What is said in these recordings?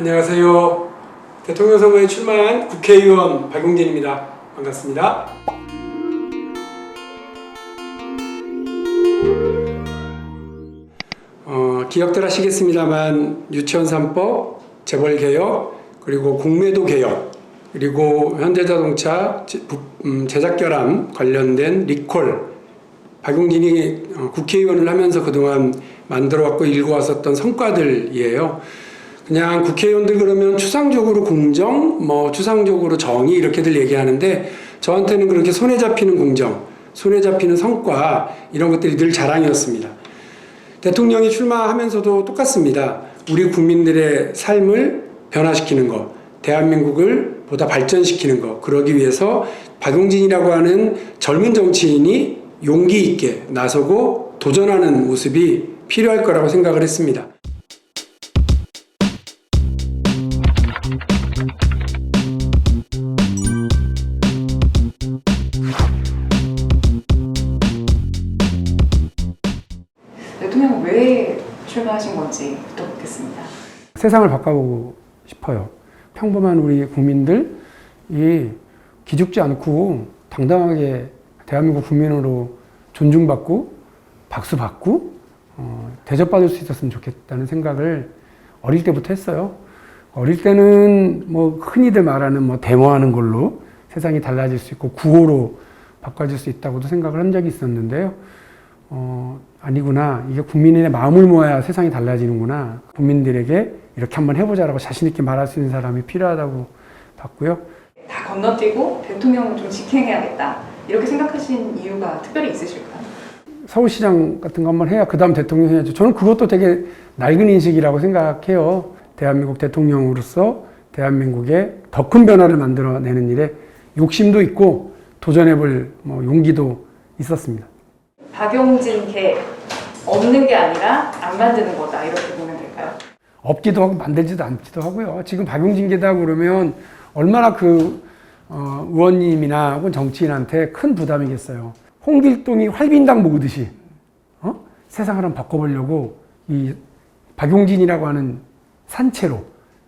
안녕하세요. 대통령 선거에 출마한 국회의원 박용진입니다. 반갑습니다. 기억들 하시겠습니다만 유치원 3법, 재벌개혁, 그리고 공매도 개혁, 그리고 현대자동차 제작결함 관련된 리콜, 박용진이 국회의원을 하면서 그동안 만들어왔고 일궈왔었던 성과들이에요. 그냥 국회의원들 그러면 추상적으로 공정, 추상적으로 정의 이렇게들 얘기하는데 저한테는 그렇게 손에 잡히는 공정, 손에 잡히는 성과 이런 것들이 늘 자랑이었습니다. 대통령이 출마하면서도 똑같습니다. 우리 국민들의 삶을 변화시키는 것, 대한민국을 보다 발전시키는 것, 그러기 위해서 박용진이라고 하는 젊은 정치인이 용기 있게 나서고 도전하는 모습이 필요할 거라고 생각을 했습니다. 대통령은 왜 출마하신 건지 여쭤보겠습니다. 세상을 바꿔보고 싶어요. 평범한 우리 국민들이 기죽지 않고 당당하게 대한민국 국민으로 존중받고 박수받고 대접받을 수 있었으면 좋겠다는 생각을 어릴 때부터 했어요. 어릴 때는 흔히들 말하는 데모하는 걸로 세상이 달라질 수 있고 구호로 바꿔질 수 있다고도 생각을 한 적이 있었는데요. 아니구나. 이게 국민의 마음을 모아야 세상이 달라지는구나. 국민들에게 이렇게 한번 해보자라고 자신 있게 말할 수 있는 사람이 필요하다고 봤고요. 다 건너뛰고 대통령을 좀 직행해야겠다. 이렇게 생각하신 이유가 특별히 있으실까요? 서울시장 같은 거 한번 해야 그 다음 대통령 해야죠. 저는 그것도 되게 낡은 인식이라고 생각해요. 대한민국 대통령으로서 대한민국의 더 큰 변화를 만들어내는 일에 욕심도 있고 도전해볼 용기도 있었습니다. 박용진 개 없는 게 아니라 안 만드는 거다 이렇게 보면 될까요? 없기도 하고 만들지도 않기도 하고요. 지금 박용진 개다 그러면 얼마나 의원님이나 혹은 정치인한테 큰 부담이겠어요. 홍길동이 활빈당 모으듯이 세상을 한번 바꿔보려고 이 박용진이라고 하는 산채로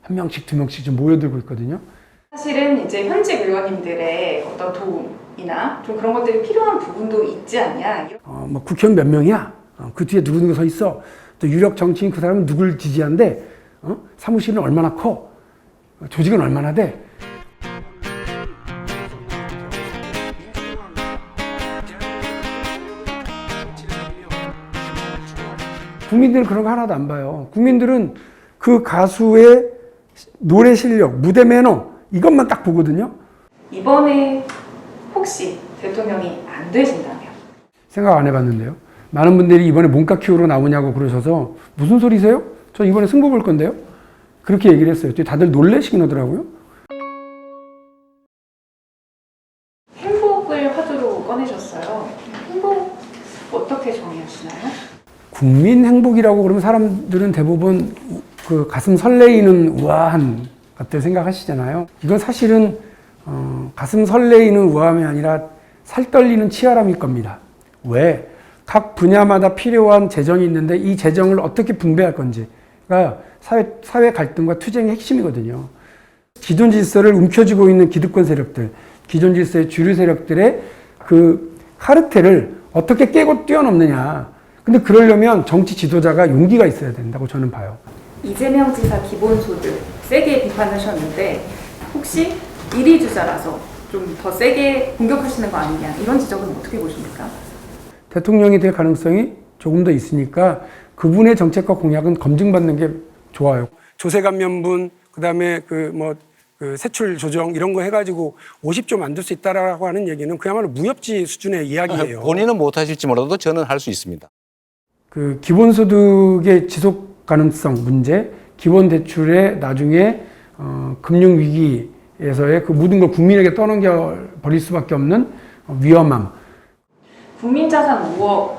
한 명씩 두 명씩 좀 모여들고 있거든요. 사실은 이제 현직 의원님들의 어떤 도움이나 좀 그런 것들이 필요한 부분도 있지 않냐. 국회의원 몇 명이야? 그 뒤에 누구 서 있어? 또 유력 정치인 그 사람은 누굴 지지한대? 사무실은 얼마나 커? 조직은 얼마나 돼? 국민들은 그런 거 하나도 안 봐요. 국민들은 그 가수의 노래 실력, 무대 매너 이것만 딱 보거든요. 이번에 혹시 대통령이 안 되신다면? 생각 안 해봤는데요. 많은 분들이 이번에 몸값 키우러 나오냐고 그러셔서 무슨 소리세요? 저 이번에 승부 볼 건데요. 그렇게 얘기를 했어요. 다들 놀래시긴 하더라고요. 행복을 화두로 꺼내셨어요. 행복 어떻게 정의하시나요? 국민 행복이라고 그러면 사람들은 대부분 그 가슴 설레이는 우아한 것들 생각하시잖아요. 이건 사실은 가슴 설레이는 우아함이 아니라 살 떨리는 치열함일 겁니다. 왜? 각 분야마다 필요한 재정이 있는데 이 재정을 어떻게 분배할 건지가 사회 갈등과 투쟁의 핵심이거든요. 기존 질서를 움켜쥐고 있는 기득권 세력들, 기존 질서의 주류 세력들의 그 카르텔을 어떻게 깨고 뛰어넘느냐. 근데 그러려면 정치 지도자가 용기가 있어야 된다고 저는 봐요. 이재명 지사 기본소득 세게 비판하셨는데 혹시 1위 주자라서 좀 더 세게 공격하시는 거 아니냐 이런 지적은 어떻게 보십니까? 대통령이 될 가능성이 조금 더 있으니까 그분의 정책과 공약은 검증받는 게 좋아요. 조세 감면분, 그다음에 세출 조정 이런 거 해가지고 50조 만들 수 있다라고 하는 얘기는 그야말로 무협지 수준의 이야기예요. 본인은 못 하실지 몰라도 저는 할 수 있습니다. 그 기본소득의 지속 가능성 문제, 기본대출의 나중에 금융위기에서의 그 모든 걸 국민에게 떠넘겨 버릴 수밖에 없는 위험함. 국민자산 5억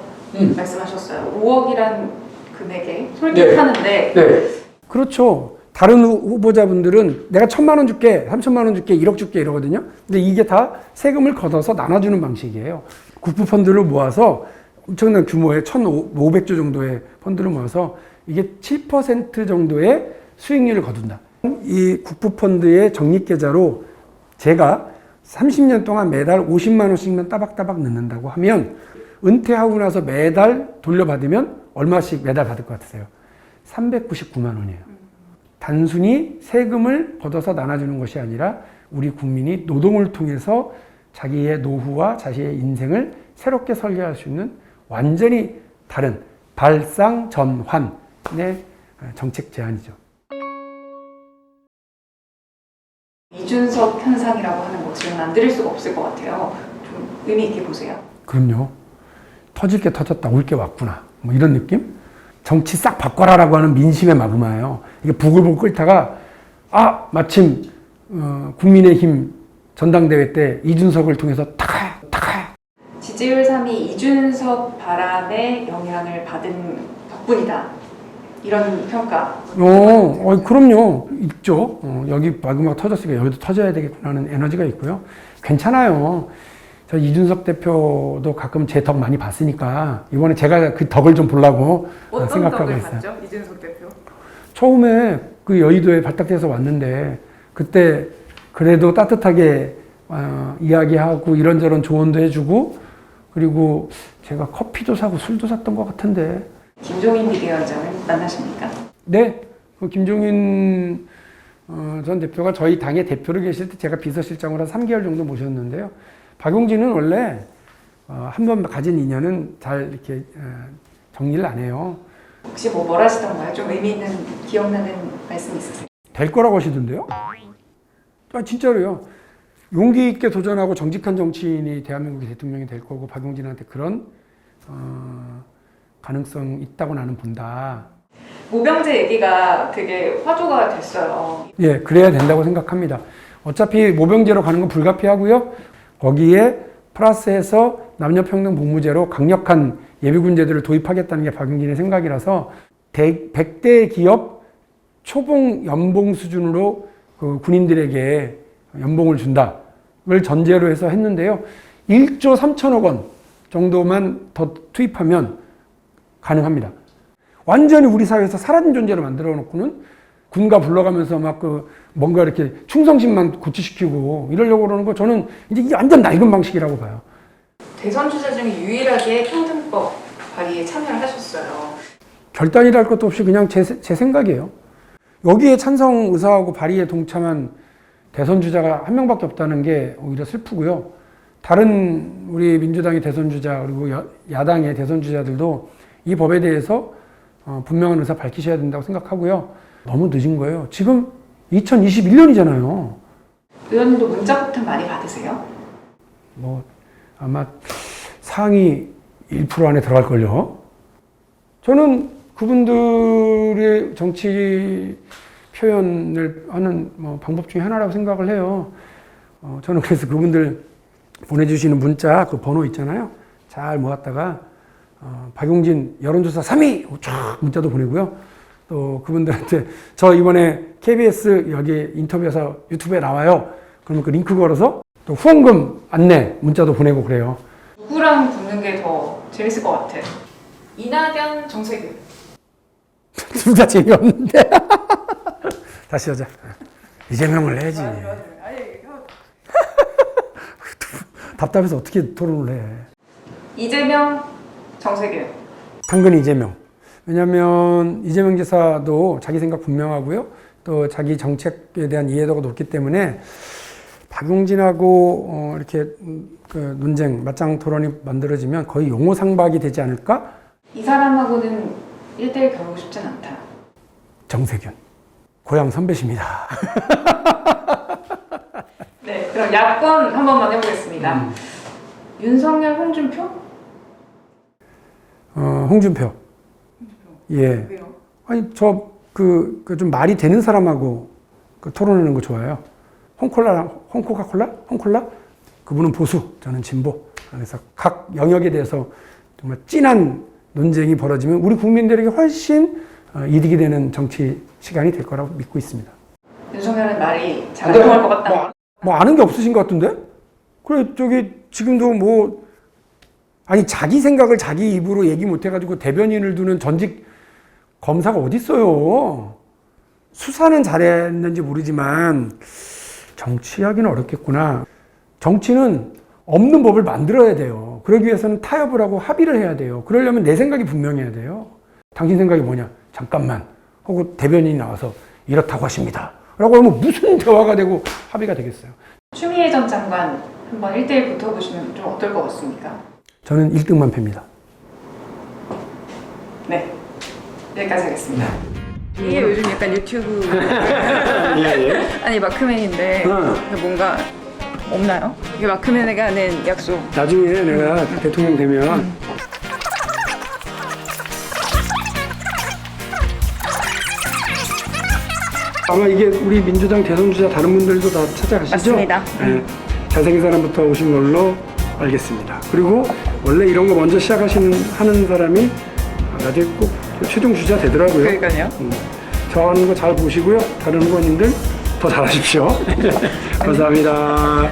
말씀하셨어요. 5억이란 금액에 솔깃하는데. 네. 그렇죠. 다른 후보자분들은 내가 1,000만 원 줄게, 3,000만 원 줄게, 1억 줄게 이러거든요. 근데 이게 다 세금을 걷어서 나눠주는 방식이에요. 국부펀드를 모아서 엄청난 규모의 1,500조 정도의 펀드를 모아서 이게 7% 정도의 수익률을 거둔다. 이 국부펀드의 적립계좌로 제가 30년 동안 매달 50만 원씩만 따박따박 넣는다고 하면 은퇴하고 나서 매달 돌려받으면 얼마씩 매달 받을 것 같으세요? 399만 원이에요. 단순히 세금을 걷어서 나눠주는 것이 아니라 우리 국민이 노동을 통해서 자기의 노후와 자신의 인생을 새롭게 설계할 수 있는 완전히 다른 발상전환의 정책 제안이죠. 이준석 현상이라고 하는 것을 안 드릴 수가 없을 것 같아요. 좀 의미 있게 보세요. 그럼요. 터질 게 터졌다, 올 게 왔구나. 뭐 이런 느낌? 정치 싹 바꿔라라고 하는 민심의 마구마예요. 이게 부글부글 끓다가 마침 국민의힘 전당대회 때 이준석을 통해서 탁 지지율 3위 이준석 바람의 영향을 받은 덕분이다. 이런 평가. 그럼요. 있죠. 여기 마구마구 터졌으니까 여기도 터져야 되겠구나 하는 에너지가 있고요. 괜찮아요. 저 이준석 대표도 가끔 제 덕 많이 봤으니까 이번에 제가 그 덕을 좀 보려고 생각하고 덕을 있어요. 봤죠? 이준석 대표. 처음에 그 여의도에 발탁돼서 왔는데 그때 그래도 따뜻하게 이야기하고 이런저런 조언도 해주고 그리고 제가 커피도 사고 술도 샀던 것 같은데. 김종인 비대위원장을 만나십니까? 네. 그 김종인 전 대표가 저희 당의 대표로 계실 때 제가 비서실장으로 한 3개월 정도 모셨는데요. 박용진은 원래 한 번 가진 인연은 잘 이렇게 정리를 안 해요. 혹시 뭘 하시던가요? 좀 의미 있는 기억나는 말씀 있으세요? 될 거라고 하시던데요? 진짜로요. 용기 있게 도전하고 정직한 정치인이 대한민국의 대통령이 될 거고 박용진한테 그런 가능성 있다고 나는 본다. 모병제 얘기가 되게 화두가 됐어요. 예, 그래야 된다고 생각합니다. 어차피 모병제로 가는 건 불가피하고요. 거기에 플러스해서 남녀평등 복무제로 강력한 예비군제들을 도입하겠다는 게 박용진의 생각이라서 100대 기업 초봉 연봉 수준으로 그 군인들에게 연봉을 준다를 전제로 해서 했는데요. 1조 3천억 원 정도만 더 투입하면 가능합니다. 완전히 우리 사회에서 사라진 존재로 만들어 놓고는 군가 불러가면서 막 뭔가 이렇게 충성심만 고취시키고 이러려고 그러는 거 저는 이제 이게 완전 낡은 방식이라고 봐요. 대선 주자 중에 유일하게 평등법 발의에 참여를 하셨어요. 결단이랄 것도 없이 그냥 제 생각이에요. 여기에 찬성 의사하고 발의에 동참한 대선 주자가 한 명밖에 없다는 게 오히려 슬프고요. 다른 우리 민주당의 대선 주자 그리고 야당의 대선 주자들도 이 법에 대해서 분명한 의사 밝히셔야 된다고 생각하고요. 너무 늦은 거예요. 지금 2021년이잖아요. 의원님도 문자 폭탄 많이 받으세요? 아마 상위 1% 안에 들어갈걸요. 저는 그분들의 정치 표현을 하는 방법 중에 하나라고 생각을 해요. 저는 그래서 그분들 보내주시는 문자 그 번호 있잖아요. 잘 모았다가 박용진 여론조사 3위 쫙 문자도 보내고요. 또 그분들한테 저 이번에 KBS 여기 인터뷰에서 유튜브에 나와요. 그러면 그 링크 걸어서 또 후원금 안내 문자도 보내고 그래요. 누구랑 붙는 게 더 재밌을 것 같아? 이낙연, 정세균. 둘 다 재미없는데. 다시 하자. 이재명을 해야지. 답답해서 어떻게 토론을 해. 이재명, 정세균. 당근 이재명. 왜냐하면 이재명 지사도 자기 생각 분명하고요. 또 자기 정책에 대한 이해도가 높기 때문에 박용진하고 이렇게 그 논쟁, 맞짱 토론이 만들어지면 거의 용호상박이 되지 않을까? 이 사람하고는 1대1 겨루고 싶진 않다. 정세균. 고향 선배십니다. 네, 그럼 야권 한 번만 해보겠습니다. 윤석열, 홍준표? 홍준표. 예. 왜요? 아니, 좀 말이 되는 사람하고 토론하는 거 좋아해요. 홍콜라? 그분은 보수, 저는 진보. 그래서 각 영역에 대해서 정말 진한 논쟁이 벌어지면 우리 국민들에게 훨씬 이득이 되는 정치 시간이 될 거라고 믿고 있습니다. 윤석열은 말이 잘 안 통할 것 같다. 아는 게 없으신 것 같은데? 그래, 지금도 자기 생각을 자기 입으로 얘기 못 해가지고 대변인을 두는 전직 검사가 어딨어요. 수사는 잘했는지 모르지만 정치하기는 어렵겠구나. 정치는 없는 법을 만들어야 돼요. 그러기 위해서는 타협을 하고 합의를 해야 돼요. 그러려면 내 생각이 분명해야 돼요. 당신 생각이 뭐냐? 잠깐만. 하고 대변인이 나와서 이렇다고 하십니다. 라고 하면 무슨 대화가 되고 합의가 되겠어요. 추미애 전 장관 한번 1대1 붙어보시면 좀 어떨 것 같습니까? 저는 1등만 팹니다. 네, 여기까지 하겠습니다. 이게 요즘 약간 유튜브 아니 마크맨인데 뭔가 없나요? 이게 마크맨에게 하는 약속. 나중에 내가 대통령 되면 아마 이게 우리 민주당 대선 주자 다른 분들도 다 찾아가시죠? 맞습니다. 네. 잘생긴 사람부터 오신 걸로 알겠습니다. 그리고 원래 이런 거 먼저 하는 사람이 나중에 꼭 최종 주자 되더라고요. 그러니까요. 저 하는 거 잘 보시고요. 다른 후보님들 더 잘하십시오. 감사합니다.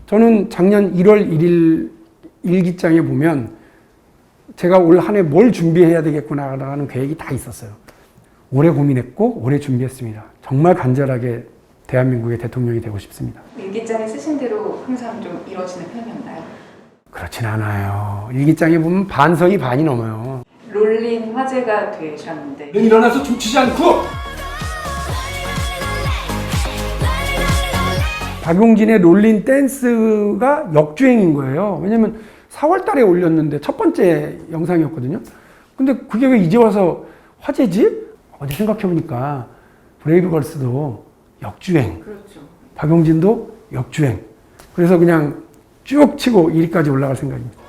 저는 작년 1월 1일 일기장에 보면 제가 올 한 해 뭘 준비해야 되겠구나라는 계획이 다 있었어요. 오래 고민했고 오래 준비했습니다. 정말 간절하게 대한민국의 대통령이 되고 싶습니다. 일기장에 쓰신 대로 항상 좀 이루어지는 편이었나요? 그렇진 않아요. 일기장에 보면 반성이 반이 넘어요. 롤린 화제가 되셨는데 일어나서 춤추지 않고 박용진의 롤린 댄스가 역주행인 거예요. 왜냐면 4월 달에 올렸는데 첫 번째 영상이었거든요. 근데 그게 왜 이제 와서 화제지? 어제 생각해보니까 브레이브걸스도 역주행, 그렇죠. 박용진도 역주행. 그래서 그냥 쭉 치고 1위까지 올라갈 생각입니다.